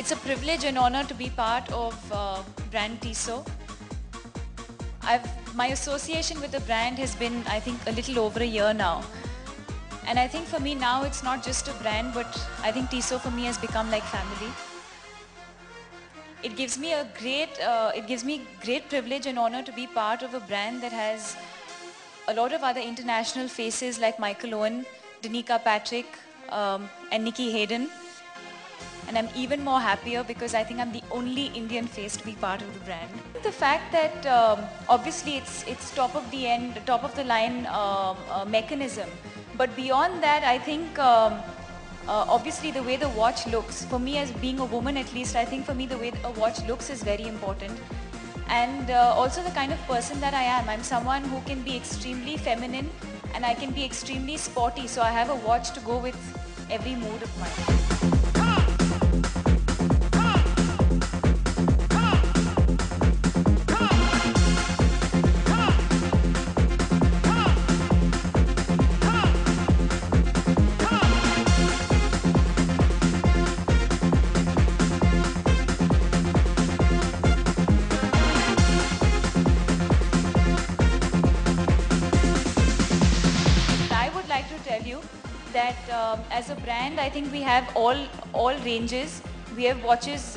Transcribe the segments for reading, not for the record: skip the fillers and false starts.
It's a privilege and honor to be part of brand Tissot. My association with the brand has been, I think, a little over a year now. And I think for me now it's not just a brand, but I think Tissot for me has become like family. It gives me great privilege and honor to be part of a brand that has a lot of other international faces like Michael Owen, Danica Patrick, and Nikki Hayden. And I'm even more happier because I think I'm the only Indian face to be part of the brand. The fact that obviously it's top of the line mechanism, but beyond that, I think obviously the way the watch looks, for me as being a woman at least, I think for me the way a watch looks is very important. And also the kind of person that I am. I'm someone who can be extremely feminine and I can be extremely sporty. So I have a watch to go with every mood of mine. Tell you that as a brand, I think we have all ranges. We have watches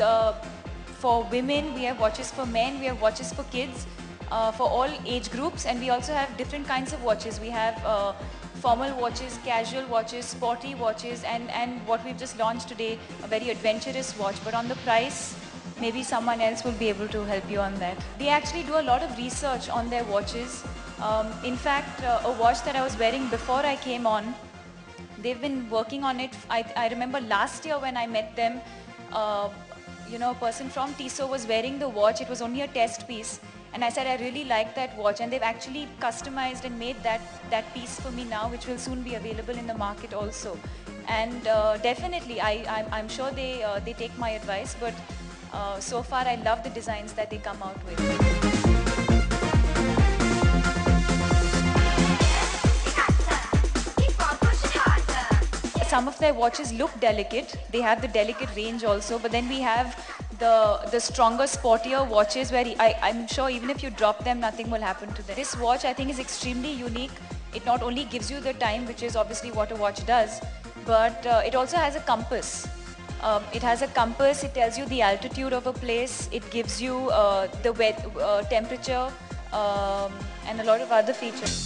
for women, we have watches for men, we have watches for kids, for all age groups, and we also have different kinds of watches. We have formal watches, casual watches, sporty watches, and what we've just launched today, a very adventurous watch. But on the price, maybe someone else will be able to help you on that. They actually do a lot of research on their watches. In fact, a watch that I was wearing before I came on, they've been working on it. I remember last year when I met them, a person from Tissot was wearing the watch. It was only a test piece. And I said, I really like that watch. And they've actually customized and made that piece for me now, which will soon be available in the market also. And definitely, I'm sure they take my advice. But so far, I love the designs that they come out with. Some of their watches look delicate. They have the delicate range also, but then we have the stronger, sportier watches where I'm sure even if you drop them, nothing will happen to them. This watch I think is extremely unique. It not only gives you the time, which is obviously what a watch does, but it also has a compass. It has a compass, it tells you the altitude of a place, it gives you the temperature and a lot of other features.